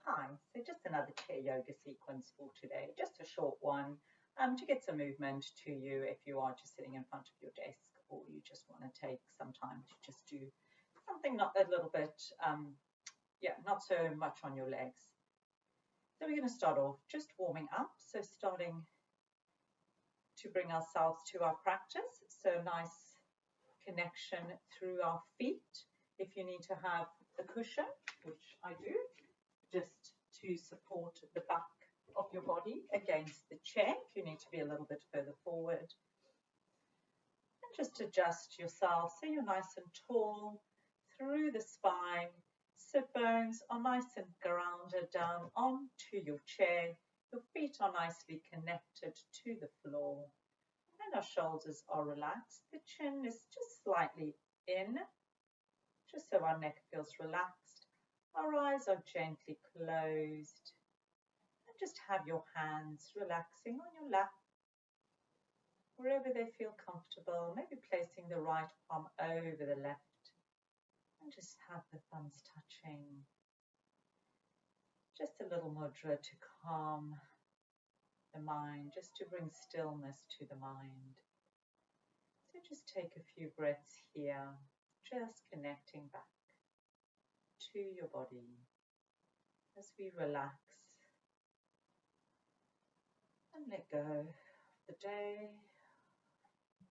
Hi, so just another chair yoga sequence for today, just a short one to get some movement to you if you are just sitting in front of your desk or you just want to take some time to just do something not a little bit, not so much on your legs. So we're going to start off just warming up, so starting to bring ourselves to our practice, so nice connection through our feet. If you need to have a cushion, which I do, just to support the back of your body against the chair if you need to be a little bit further forward. And just adjust yourself so you're nice and tall through the spine. Sit bones are nice and grounded down onto your chair. Your feet are nicely connected to the floor. And our shoulders are relaxed. The chin is just slightly in, just so our neck feels relaxed. Our eyes are gently closed. And just have your hands relaxing on your lap, wherever they feel comfortable. Maybe placing the right palm over the left. And just have the thumbs touching. Just a little mudra to calm the mind, just to bring stillness to the mind. So just take a few breaths here, just connecting back to your body as we relax and let go of the day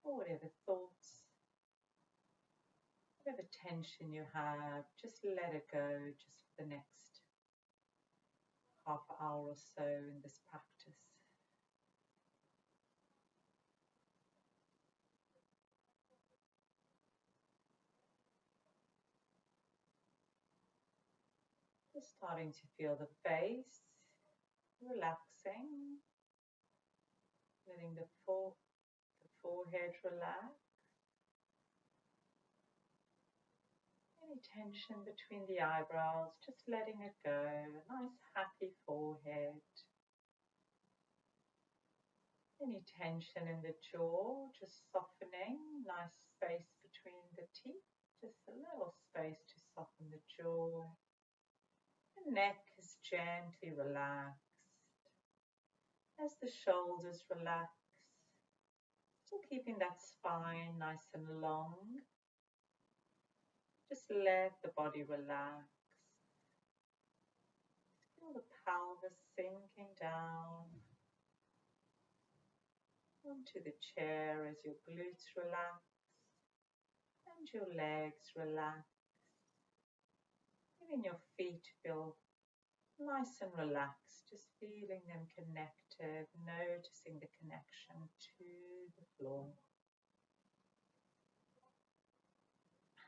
or whatever thoughts, whatever tension you have, just let it go just for the next half hour or so in this practice. Just starting to feel the face relaxing, letting the forehead relax. Any tension between the eyebrows, just letting it go. A nice happy forehead. Any tension in the jaw, just softening. Nice space between the teeth, just a little space to soften the jaw. The neck is gently relaxed as the shoulders relax. Still keeping that spine nice and long. Just let the body relax. Feel the pelvis sinking down onto the chair as your glutes relax and your legs relax. Letting your feet feel nice and relaxed, just feeling them connected, noticing the connection to the floor.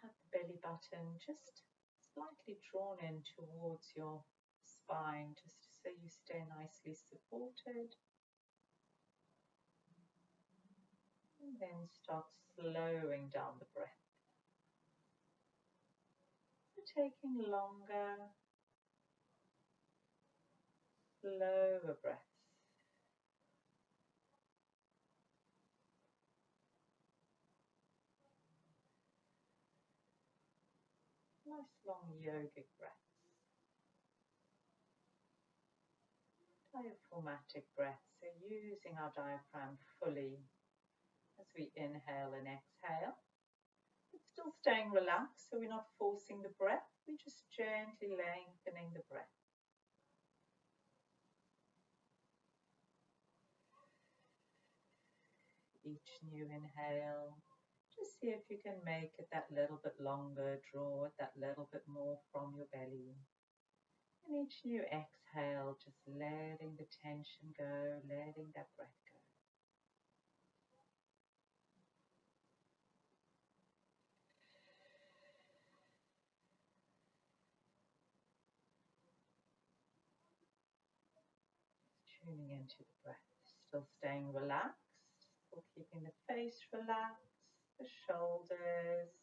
Have the belly button just slightly drawn in towards your spine, just so you stay nicely supported. And then start slowing down the breath. So taking longer, slower breaths. Nice long yogic breaths. Diaphragmatic breaths, so using our diaphragm fully as we inhale and exhale. But still staying relaxed, so we're not forcing the breath, we're just gently lengthening the breath. Each new inhale, just see if you can make it that little bit longer, draw it that little bit more from your belly. And each new exhale, just letting the tension go, letting that breath go. Tuning into the breath, still staying relaxed, still keeping the face relaxed, the shoulders,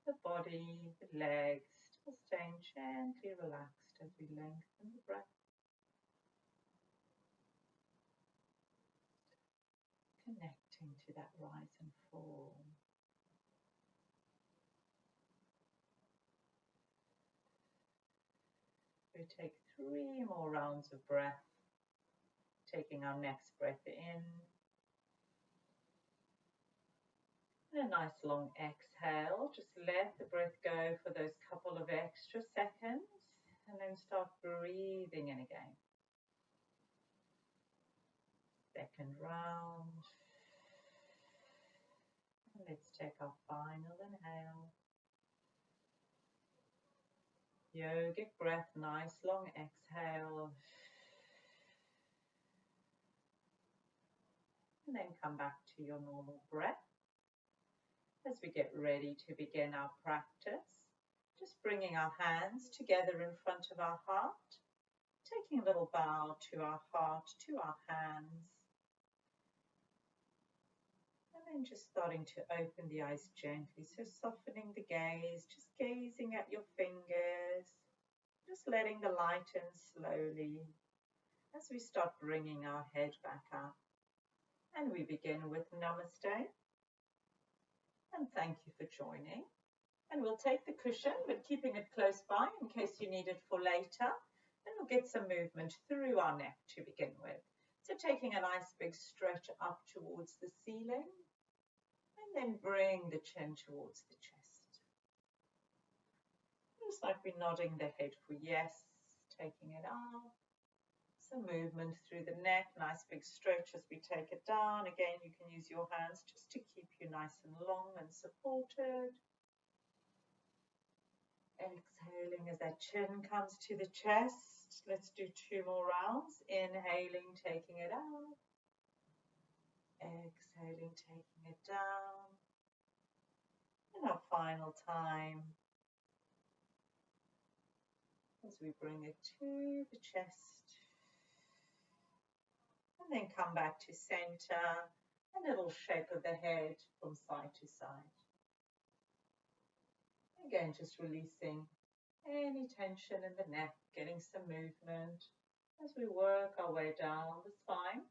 the body, the legs, still staying gently relaxed as we lengthen the breath. Connecting to that rise and fall. We take 3 more rounds of breath, taking our next breath in. And a nice long exhale. Just let the breath go for those couple of extra seconds and then start breathing in again. Second round. And let's take our final inhale. Yogic breath, nice long exhale. And then come back to your normal breath. As we get ready to begin our practice, just bringing our hands together in front of our heart, taking a little bow to our heart, to our hands, and then just starting to open the eyes gently, so softening the gaze, just gazing at your fingers, just letting the light in slowly as we start bringing our head back up. And we begin with Namaste. And thank you for joining. And we'll take the cushion, but keeping it close by in case you need it for later. And we'll get some movement through our neck to begin with. So taking a nice big stretch up towards the ceiling. And then bring the chin towards the chest. Just like we're nodding the head for yes, taking it out. Some movement through the neck, nice big stretch as we take it down. Again, you can use your hands just to keep you nice and long and supported. Exhaling as that chin comes to the chest. Let's do 2 more rounds. Inhaling, taking it out. Exhaling, taking it down. And our final time as we bring it to the chest. And then come back to center, a little shake of the head from side to side. Again, just releasing any tension in the neck, getting some movement as we work our way down the spine.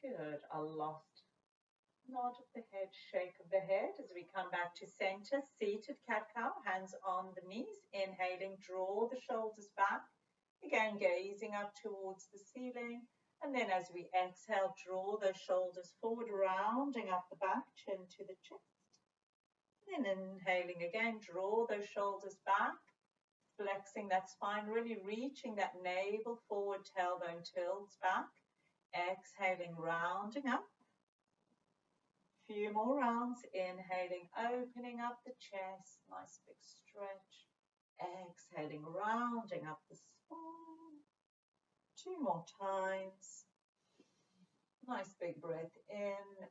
Good, a last nod of the head, shake of the head as we come back to center, seated cat-cow, hands on the knees. Inhaling, draw the shoulders back. Again, gazing up towards the ceiling. And then as we exhale, draw those shoulders forward, rounding up the back, chin to the chest. And then inhaling again, draw those shoulders back, flexing that spine, really reaching that navel forward, tailbone tilts back. Exhaling, rounding up. Few more rounds. Inhaling, opening up the chest, nice big stretch. Exhaling, rounding up the spine. 2 more times. Nice big breath in.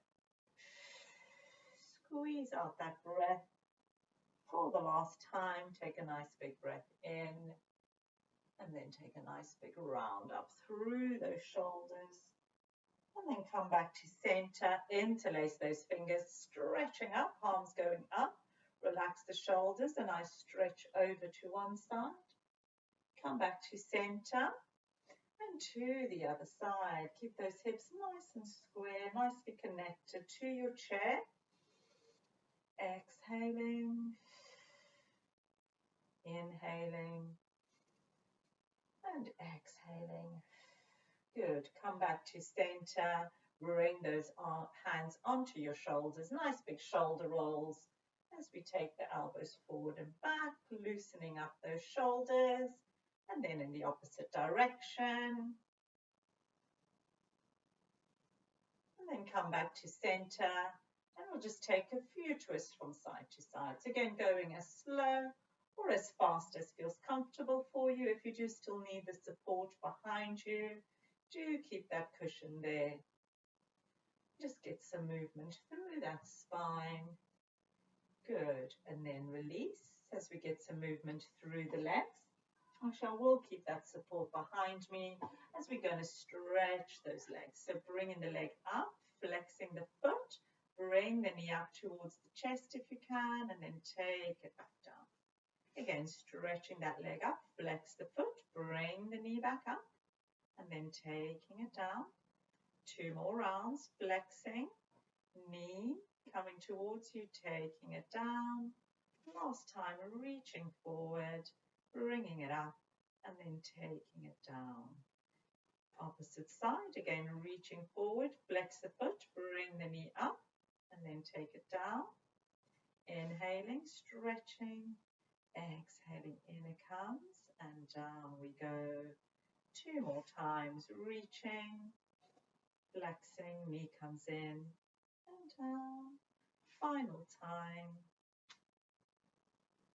Squeeze out that breath. For the last time, take a nice big breath in. And then take a nice big round up through those shoulders. And then come back to center. Interlace those fingers, stretching up, palms going up. Relax the shoulders, a nice stretch over to one side. Come back to center and to the other side. Keep those hips nice and square, nicely connected to your chair. Exhaling, inhaling, and exhaling. Good. Come back to center. Bring those hands onto your shoulders. Nice big shoulder rolls. As we take the elbows forward and back, loosening up those shoulders, and then in the opposite direction. And then come back to center, and we'll just take a few twists from side to side. So again, going as slow or as fast as feels comfortable for you. If you do still need the support behind you, do keep that cushion there. Just get some movement through that spine. Good, and then release as we get some movement through the legs. I will keep that support behind me as we're going to stretch those legs. So bringing the leg up, flexing the foot, bring the knee up towards the chest if you can, and then take it back down. Again, stretching that leg up, flex the foot, bring the knee back up, and then taking it down. 2 more rounds, flexing, knee coming towards you, taking it down, Last time, reaching forward, bringing it up, and then taking it down. Opposite side, again, reaching forward, flex the foot, bring the knee up, and then take it down. Inhaling, stretching, exhaling, in it comes, and down we go. 2 more times, reaching, flexing, knee comes in, and down. Final time.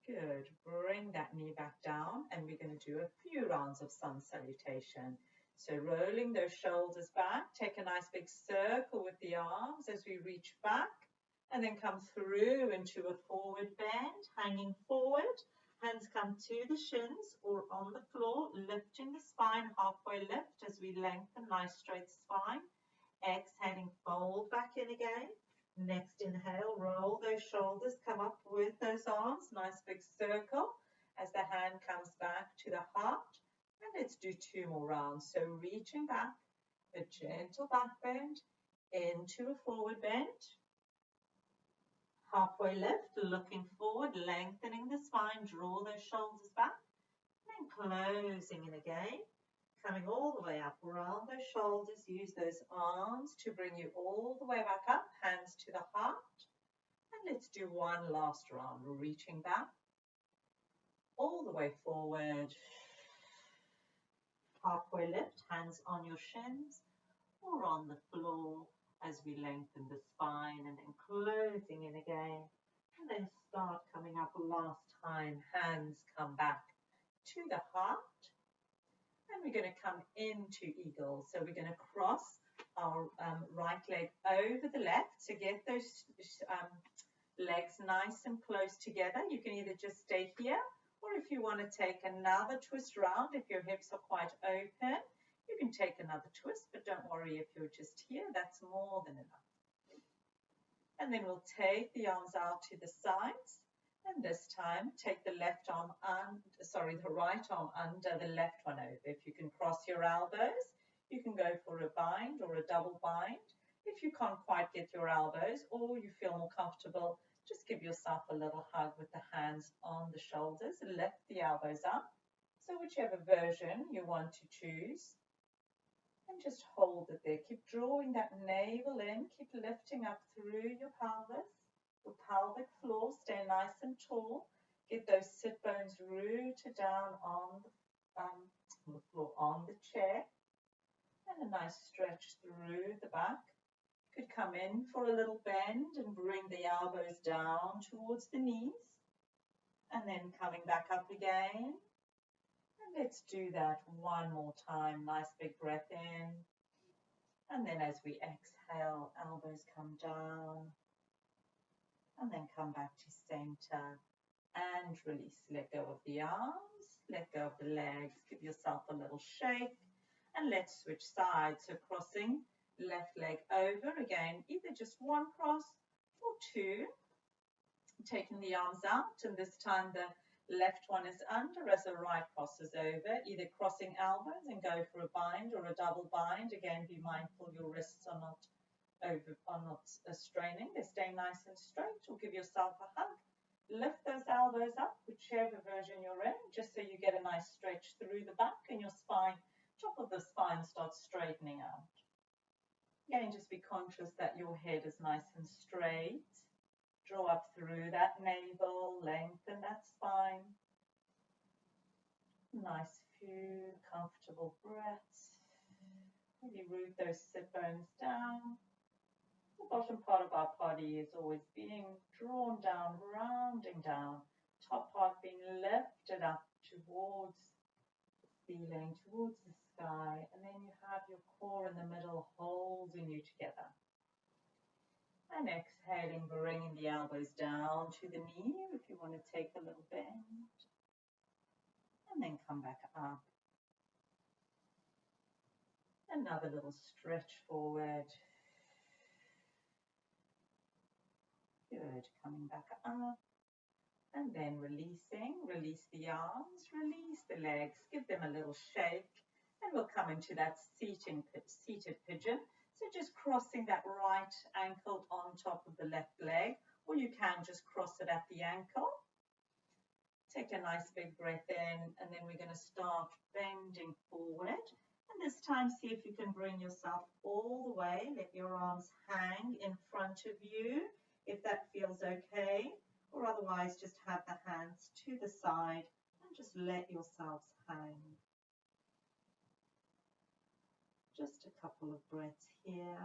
Good. Bring that knee back down, and we're going to do a few rounds of sun salutation. So rolling those shoulders back, take a nice big circle with the arms as we reach back, and then come through into a forward bend, hanging forward. Hands come to the shins or on the floor, lifting the spine, halfway lift as we lengthen, nice straight spine. Exhaling, fold back in again. Next inhale, roll those shoulders, come up with those arms, nice big circle as the hand comes back to the heart. And let's do 2 more rounds. So reaching back, a gentle back bend into a forward bend. Halfway lift, looking forward, lengthening the spine, draw those shoulders back. And then closing in again. Coming all the way up, round those shoulders, use those arms to bring you all the way back up, hands to the heart. And let's do one last round, reaching back, all the way forward. Halfway lift, hands on your shins or on the floor as we lengthen the spine, and then closing in again. And then start coming up last time, hands come back to the heart. And we're going to come into eagle. So we're going to cross our right leg over the left. So get those legs nice and close together. You can either just stay here, or if you want to take another twist round, if your hips are quite open, you can take another twist, but don't worry if you're just here, that's more than enough. And then we'll take the arms out to the sides. And this time, take the right arm under the left one over. If you can cross your elbows, you can go for a bind or a double bind. If you can't quite get your elbows or you feel more comfortable, just give yourself a little hug with the hands on the shoulders. Lift the elbows up. So whichever version you want to choose. And just hold it there. Keep drawing that navel in. Keep lifting up through your pelvis. Your pelvic floor, stay nice and tall. Get those sit bones rooted down on the floor, on the chair. And a nice stretch through the back. Could come in for a little bend and bring the elbows down towards the knees. And then coming back up again. And let's do that one more time. Nice big breath in. And then as we exhale, elbows come down. And then come back to center and release. Let go of the arms, let go of the legs, give yourself a little shake, and let's switch sides. So crossing left leg over again, either just one cross or 2. Taking the arms out, and this time the left one is under as the right crosses over, either crossing elbows and go for a bind or a double bind. Again, be mindful your wrists are not straining, they're staying nice and straight, or give yourself a hug. Lift those elbows up, whichever version you're in, just so you get a nice stretch through the back and your spine, top of the spine starts straightening out. Again, just be conscious that your head is nice and straight. Draw up through that navel, lengthen that spine. Nice few comfortable breaths. Really root those sit bones down. The bottom part of our body is always being drawn down, rounding down. Top part being lifted up towards the ceiling, towards the sky. And then you have your core in the middle holding you together. And exhaling, bringing the elbows down to the knee if you want to take a little bend. And then come back up. Another little stretch forward. Good, coming back up. And then releasing, release the arms, release the legs, give them a little shake. And we'll come into that seated pigeon. So just crossing that right ankle on top of the left leg, or you can just cross it at the ankle. Take a nice big breath in, and then we're going to start bending forward. And this time, see if you can bring yourself all the way. Let your arms hang in front of you, if that feels okay. Or otherwise, just have the hands to the side and just let yourselves hang. Just a couple of breaths here.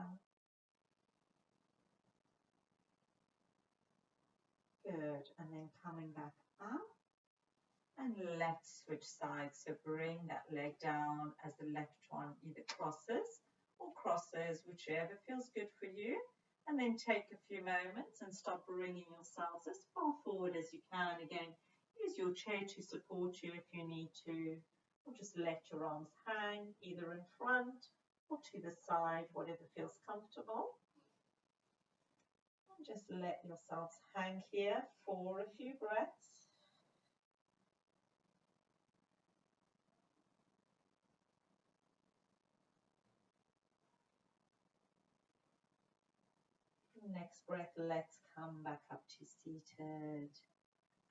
Good. And then coming back up. And let's switch sides. So bring that leg down as the left one either crosses or crosses, whichever feels good for you. And then take a few moments and start bringing yourselves as far forward as you can. Again, use your chair to support you if you need to, or just let your arms hang either in front or to the side, whatever feels comfortable. And just let yourselves hang here for a few breaths. Next breath, let's come back up to seated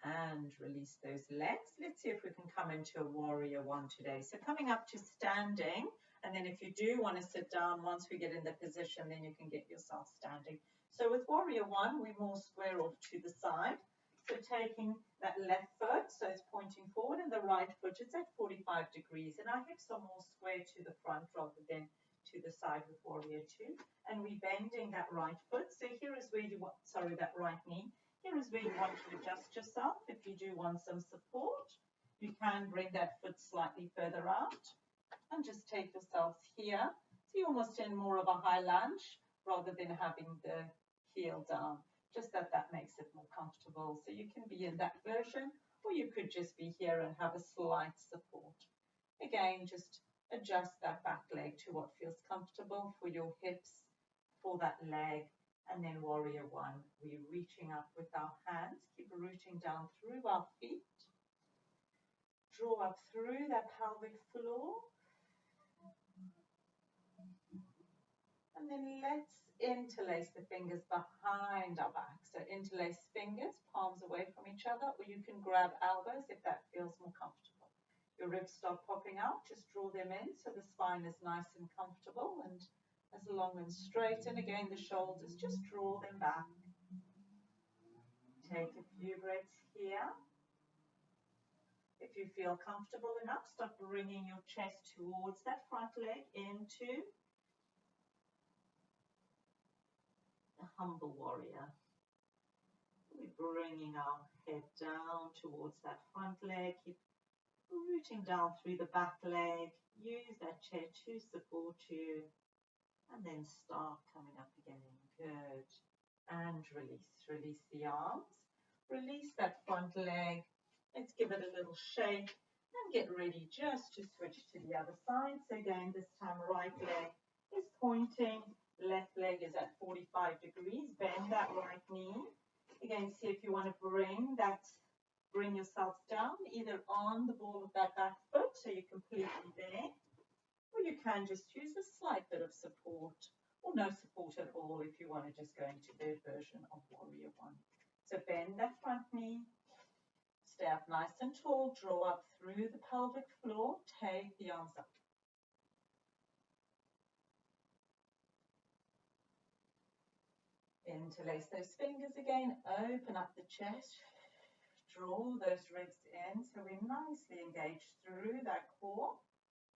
and release those legs. Let's see if we can come into a warrior one today. So coming up to standing, and then if you do want to sit down, once we get in the position, then you can get yourself standing. So with warrior one, we more square off to the side. So taking that left foot, so it's pointing forward, and the right foot is at 45 degrees. And our hips are more square to the front rather than to the side with warrior two. And we're bending that right foot. So here is where you want, that right knee. Here is where you want to adjust yourself. If you do want some support, you can bring that foot slightly further out and just take yourselves here. So you're almost in more of a high lunge rather than having the heel down. Just that makes it more comfortable. So you can be in that version, or you could just be here and have a slight support. Again, just adjust that back leg to what feels comfortable for your hips, for that leg. And then warrior one, we're reaching up with our hands, keep rooting down through our feet, draw up through that pelvic floor, and then let's interlace the fingers behind our back. So interlace fingers, palms away from each other, or you can grab elbows if that feels more comfortable. Your ribs start popping out, just draw them in so the spine is nice and comfortable and as long and straight. And again, the shoulders, just draw them back. Take a few breaths here. If you feel comfortable enough, start bringing your chest towards that front leg into the humble warrior. We're bringing our head down towards that front leg. Keep rooting down through the back leg. Use that chair to support you. And then start coming up again. Good. And release. Release the arms. Release that front leg. Let's give it a little shake and get ready just to switch to the other side. So again, this time right leg is pointing. Left leg is at 45 degrees. Bend that right knee. Again, see if you want to bring yourselves down either on the ball of that back foot so you're completely there, or you can just use a slight bit of support or no support at all if you want to just go into their version of warrior one. So bend that front knee, stay up nice and tall, draw up through the pelvic floor, take the arms up. Interlace those fingers again, open up the chest, draw those ribs in so we're nicely engaged through that core,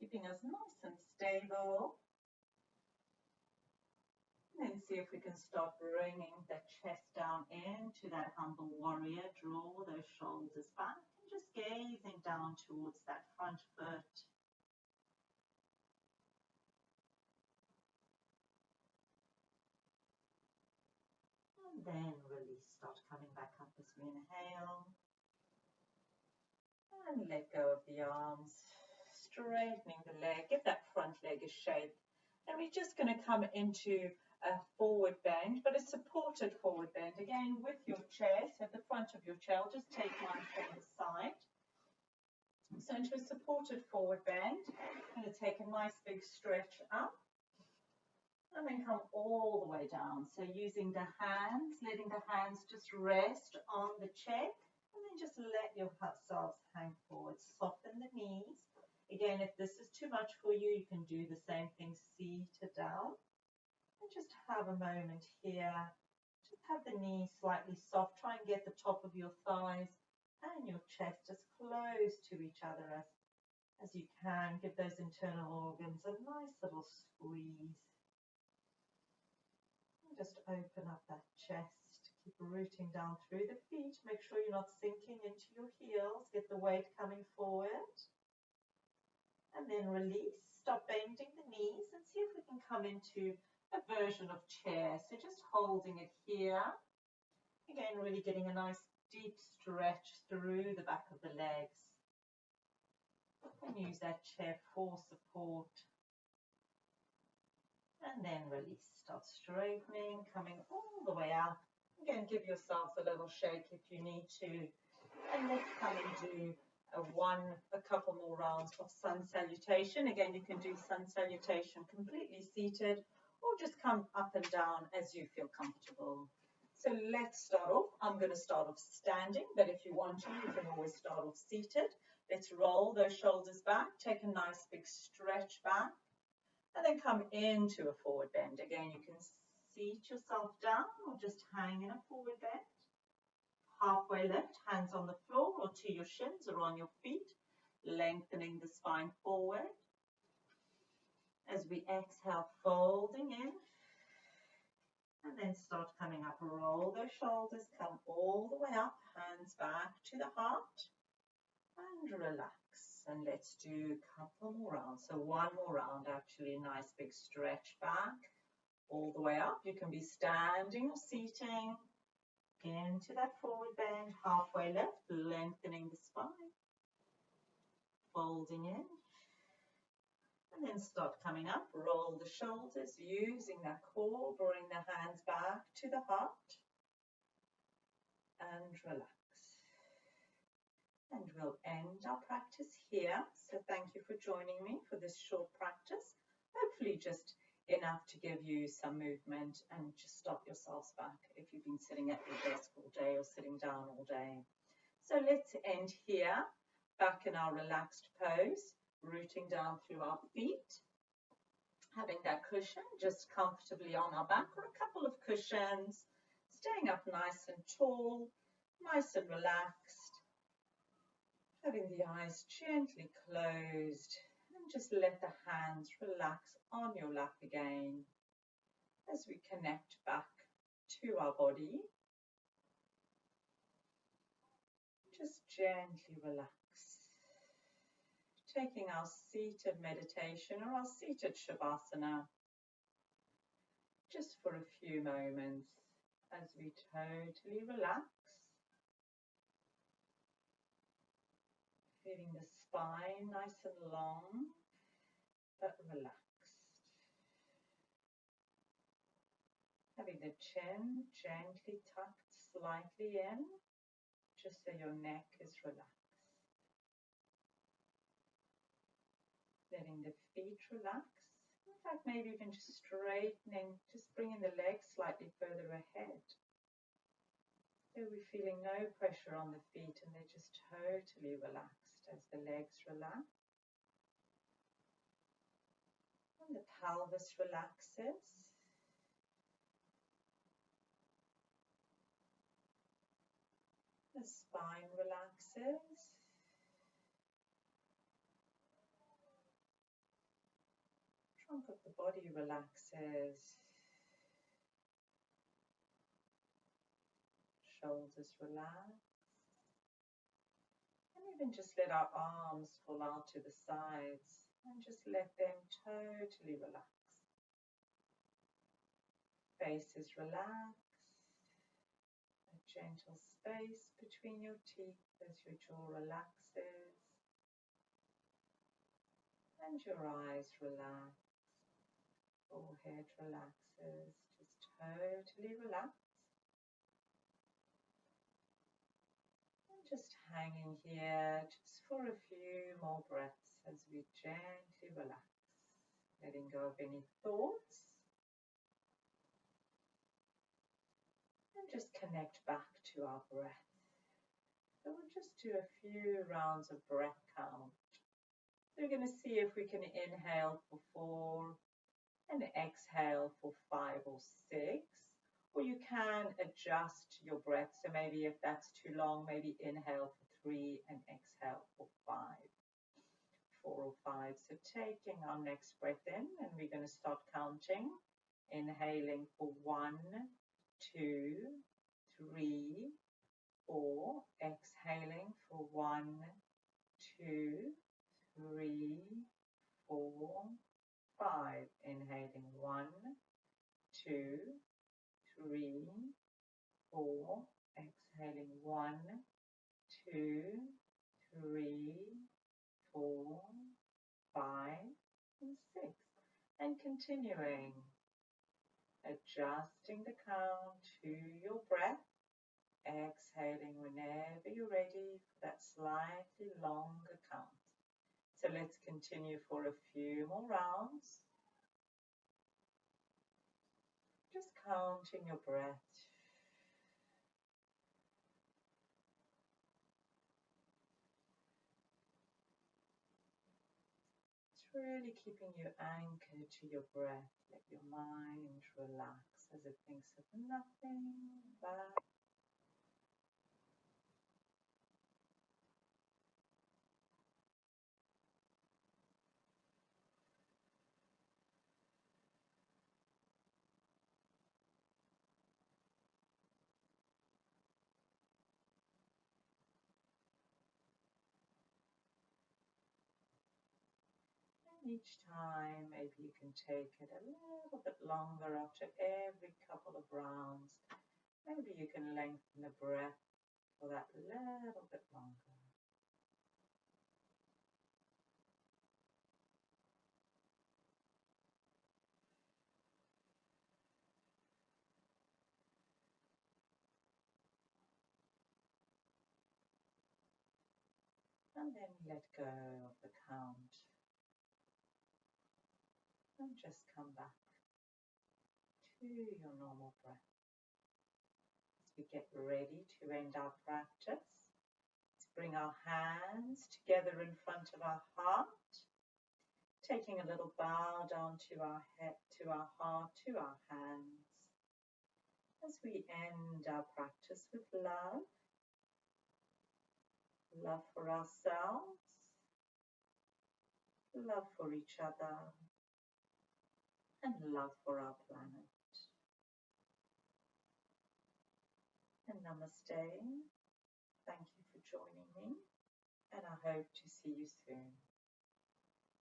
keeping us nice and stable. And then see if we can start bringing the chest down into that humble warrior. Draw those shoulders back and just gazing down towards that front foot. And then release, start coming back up as we inhale. And let go of the arms, straightening the leg, give that front leg a shake. And we're just going to come into a forward bend, but a supported forward bend. Again, with your chair, so at the front of your chair, I'll just take mine from the side. So into a supported forward bend, I'm going to take a nice big stretch up. And then come all the way down. So using the hands, letting the hands just rest on the chair. And then just let yourselves hang forward. Soften the knees. Again, if this is too much for you, you can do the same thing, seated down. And just have a moment here. Just have the knees slightly soft. Try and get the top of your thighs and your chest as close to each other as you can. Give those internal organs a nice little squeeze. And just open up that chest. Keep rooting down through the feet. Make sure you're not sinking into your heels. Get the weight coming forward. And then release. Stop bending the knees and see if we can come into a version of chair. So just holding it here. Again, really getting a nice deep stretch through the back of the legs. And use that chair for support. And then release. Start straightening, coming all the way up. Again, give yourself a little shake if you need to. And let's come and do a couple more rounds of sun salutation. Again, you can do sun salutation completely seated or just come up and down as you feel comfortable. So let's start off. I'm going to start off standing, but if you want to, you can always start off seated. Let's roll those shoulders back. Take a nice big stretch back. And then come into a forward bend. Again, you can seat yourself down or just hang in a forward bend. Halfway lift, hands on the floor or to your shins or on your feet, lengthening the spine forward. As we exhale, folding in. And then start coming up. Roll those shoulders, come all the way up, hands back to the heart. And relax. And let's do a couple more rounds. So one more round, actually, nice big stretch back. All the way up. You can be standing or seating. Into that forward bend, halfway lift, lengthening the spine. Folding in. And then start coming up. Roll the shoulders, using that core. Bring the hands back to the heart. And relax. And we'll end our practice here. So thank you for joining me for this short practice. Hopefully just enough to give you some movement and just stop yourselves back if you've been sitting at your desk all day or sitting down all day. So let's end here, back in our relaxed pose, rooting down through our feet, having that cushion just comfortably on our back or a couple of cushions, staying up nice and tall, nice and relaxed, having the eyes gently closed. Just let the hands relax on your lap again as we connect back to our body. Just gently relax. Taking our seated meditation or our seated Shavasana just for a few moments as we totally relax. Feeling the spine nice and long, but relaxed. Having the chin gently tucked slightly in, just so your neck is relaxed. Letting the feet relax. In fact, maybe even just straightening, just bringing the legs slightly further ahead. So we're feeling no pressure on the feet and they're just totally relaxed as the legs relax. And the pelvis relaxes. The spine relaxes. Trunk of the body relaxes. Shoulders relax. And even just let our arms fall out to the sides and just let them totally relax. Face is relaxed. A gentle space between your teeth as your jaw relaxes. And your eyes relax. Forehead relaxes. Just totally relax. Just hanging here just for a few more breaths as we gently relax, letting go of any thoughts and just connect back to our breath. So we'll just do a few rounds of breath count. So we're going to see if we can inhale for 4 and exhale for 5 or 6. Or you can adjust your breath. So maybe if that's too long, maybe inhale for 3 and exhale for 5. 4 or 5. So taking our next breath in, and we're going to start counting. Inhaling for 1, 2, 3, 4. Exhaling for 1, 2, 3, 4, 5. Inhaling 1, 2, 3, 4. Exhaling 1, 2, 3, 4, 5, and 6. And continuing, adjusting the count to your breath, exhaling whenever you're ready for that slightly longer count. So let's continue for a few more rounds. Just counting your breath. It's really keeping you anchored to your breath. Let your mind relax as it thinks of nothing but each time. Maybe you can take it a little bit longer after every couple of rounds. Maybe you can lengthen the breath for that little bit longer. And then let go of the count. And just come back to your normal breath. As we get ready to end our practice, let's bring our hands together in front of our heart, taking a little bow down to our head, to our heart, to our hands. As we end our practice with love, love for ourselves, love for each other, and love for our planet. And namaste. Thank you for joining me, and I hope to see you soon.